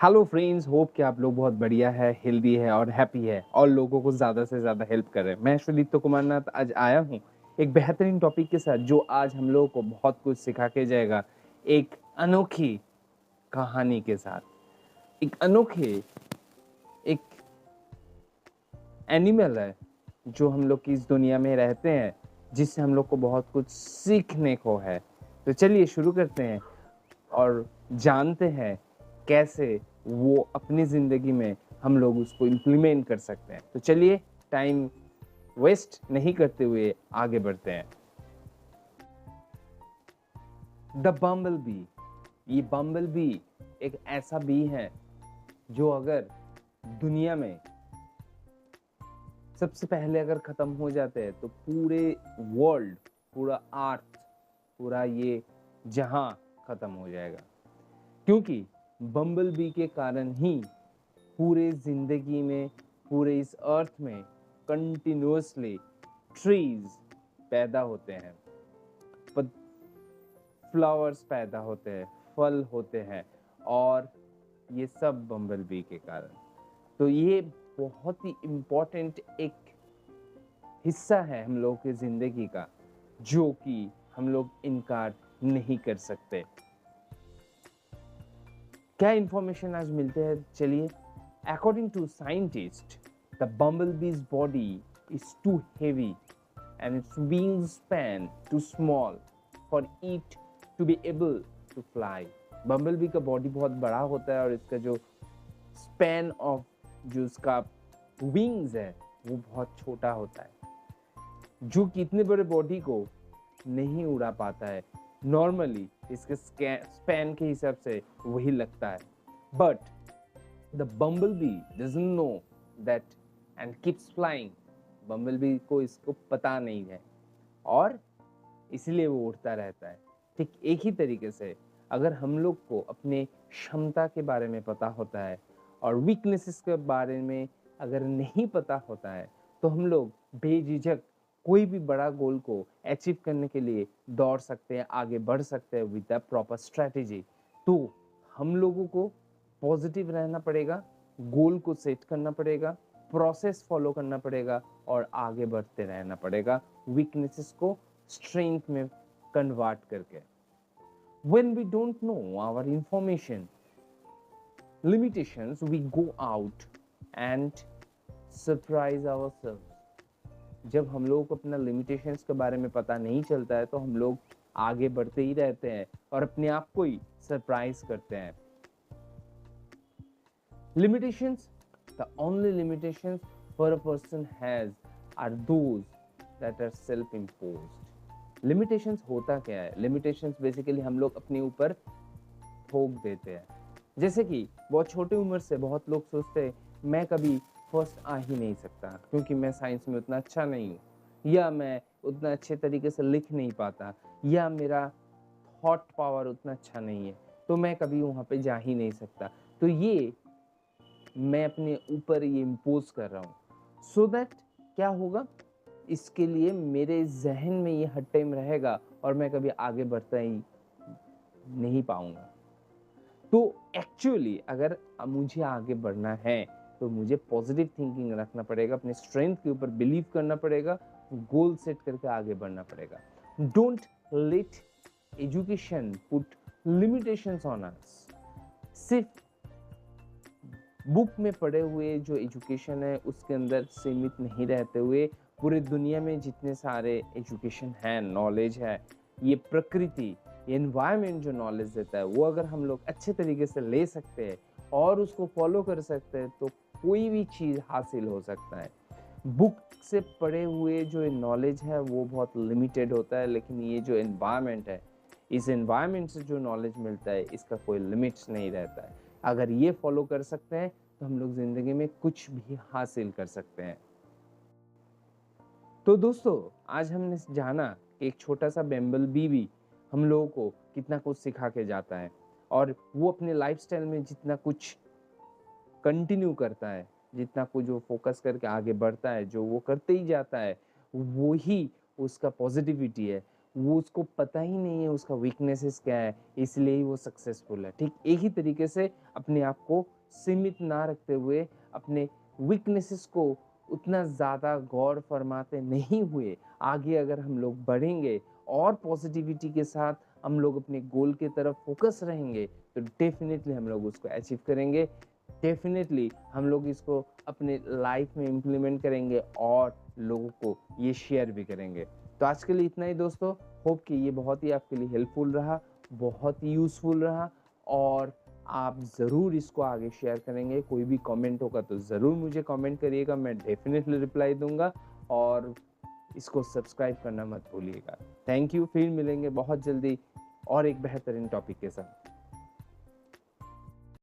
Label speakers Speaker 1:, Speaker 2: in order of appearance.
Speaker 1: Hello friends, hope कि आप लोग बहुत बढ़िया है, हेल्दी है और हैप्पी है और लोगों को ज़्यादा से ज़्यादा हेल्प कर रहे हैं। मैं श्रीदीप्तो कुमार नाथ आज आया हूँ एक बेहतरीन टॉपिक के साथ जो आज हम लोगों को बहुत कुछ सिखा के जाएगा। एक अनोखी कहानी के साथ, एक अनोखे एक एनिमल है जो हम लोग की इस दुनिया में रहते हैं, जिससे हम लोग को बहुत कुछ सीखने को है। तो चलिए शुरू करते हैं और जानते हैं कैसे वो अपनी ज़िंदगी में हम लोग उसको इम्प्लीमेंट कर सकते हैं। तो चलिए टाइम वेस्ट नहीं करते हुए आगे बढ़ते हैं। The bumble B. ये बम्बल बी एक ऐसा बी है जो अगर दुनिया में सबसे पहले अगर खत्म हो जाते हैं तो पूरे वर्ल्ड, पूरा अर्थ, पूरा ये जहां खत्म हो जाएगा, क्योंकि बम्बल बी के कारण ही पूरे जिंदगी में, पूरे इस अर्थ में कंटिन्यूअसली ट्रीज पैदा होते हैं, फ्लावर्स पैदा होते हैं, फल होते हैं, और ये सब बम्बल बी के कारण। तो ये बहुत ही इम्पोर्टेंट एक हिस्सा है हम लोग की जिंदगी का, जो कि हम लोग इनकार नहीं कर सकते। क्या इंफॉर्मेशन आज मिलते हैं, चलिए। According to scientist, the bumblebee's body is too heavy and its wingspan too small for it to be able to fly. Bumblebee का बॉडी बहुत बड़ा होता है और इसका जो स्पैन ऑफ, जो उसका विंग्स है, वो बहुत छोटा होता है, जो कि इतने बड़े बॉडी को नहीं उड़ा पाता है। नॉर्मली इसके स्पैन के हिसाब से वही लगता है, but the bumblebee doesn't know that and keeps flying. Bumblebee को इसको पता नहीं है और इसलिए वो उड़ता रहता है। ठीक एक ही तरीके से अगर हम लोग को अपने क्षमता के बारे में पता होता है और वीकनेसेस के बारे में अगर नहीं पता होता है, तो हम लोग बेझिझक कोई भी बड़ा गोल को अचीव करने के लिए दौड़ सकते हैं, आगे बढ़ सकते हैं विद द प्रॉपर स्ट्रैटेजी। तो हम लोगों को पॉजिटिव रहना पड़ेगा, गोल को सेट करना पड़ेगा, प्रोसेस फॉलो करना पड़ेगा और आगे बढ़ते रहना पड़ेगा, वीकनेसेस को स्ट्रेंथ में कन्वर्ट करके। When we don't know our information limitations, we go out and surprise ourselves. जब हम लोगों को अपना लिमिटेशंस के बारे में पता नहीं चलता है, तो हम लोग आगे बढ़ते ही रहते हैं और अपने आप को ही सरप्राइज करते हैं। Limitations, the only limitations for a person has are those that are self-imposed. Limitations होता क्या है? Limitations बेसिकली हम लोग अपने ऊपर थोप देते हैं। जैसे कि बहुत छोटी उम्र से बहुत लोग सोचते हैं मैं कभी फर्स्ट आ ही नहीं सकता क्योंकि मैं साइंस में उतना अच्छा नहीं हूँ, या मैं उतना अच्छे तरीके से लिख नहीं पाता, या मेरा थॉट पावर उतना अच्छा नहीं है, तो मैं कभी वहाँ पे जा ही नहीं सकता। तो ये मैं अपने ऊपर ये इम्पोज कर रहा हूँ, सो दैट क्या होगा, इसके लिए मेरे जहन में ये हर टाइम रहेगा और मैं कभी आगे बढ़ता ही नहीं पाऊंगा। तो एक्चुअली अगर मुझे आगे बढ़ना है तो मुझे पॉजिटिव थिंकिंग रखना पड़ेगा, अपने स्ट्रेंथ के ऊपर बिलीव करना पड़ेगा, गोल सेट करके आगे बढ़ना पड़ेगा। Don't let education put limitations on us. सिर्फ बुक में पढ़े हुए जो एजुकेशन है उसके अंदर सीमित नहीं रहते हुए, पूरे दुनिया में जितने सारे एजुकेशन है, नॉलेज है, ये प्रकृति, ये एनवायरनमेंट जो नॉलेज देता है, वो अगर हम लोग अच्छे तरीके से ले सकते हैं और उसको फॉलो कर सकते हैं, तो कोई भी चीज़ हासिल हो सकता है। बुक से पढ़े हुए जो नॉलेज है वो बहुत लिमिटेड होता है, लेकिन ये जो एनवायरनमेंट है, इस एनवायरनमेंट से जो नॉलेज मिलता है, इसका कोई लिमिट्स नहीं रहता है। अगर ये फॉलो कर सकते हैं तो हम लोग जिंदगी में कुछ भी हासिल कर सकते हैं। तो दोस्तों, आज हमने जाना कि एक छोटा सा बम्बल बी भी हम लोगों को कितना कुछ सिखा के जाता है, और वो अपने लाइफस्टाइल में जितना कुछ कंटिन्यू करता है, जितना कुछ वो फोकस करके आगे बढ़ता है, जो वो करते ही जाता है, वो ही उसका पॉजिटिविटी है, वो उसको पता ही नहीं है उसका वीकनेसेस क्या है, इसलिए ही वो सक्सेसफुल है। ठीक एक ही तरीके से अपने आप को सीमित ना रखते हुए, अपने वीकनेसेस को उतना ज़्यादा गौर फरमाते नहीं हुए आगे अगर हम लोग बढ़ेंगे और पॉजिटिविटी के साथ हम लोग अपने गोल की तरफ फोकस रहेंगे, तो डेफिनेटली हम लोग उसको अचीव करेंगे। डेफिनेटली हम लोग इसको अपने लाइफ में इम्प्लीमेंट करेंगे और लोगों को ये शेयर भी करेंगे। तो आज के लिए इतना ही दोस्तों। होप कि ये बहुत ही आपके लिए हेल्पफुल रहा, बहुत ही यूज़फुल रहा, और आप ज़रूर इसको आगे शेयर करेंगे। कोई भी कमेंट होगा तो ज़रूर मुझे कमेंट करिएगा, मैं डेफिनेटली रिप्लाई दूंगा। और इसको सब्सक्राइब करना मत भूलिएगा। थैंक यू, फिर मिलेंगे बहुत जल्दी और एक बेहतरीन टॉपिक के साथ।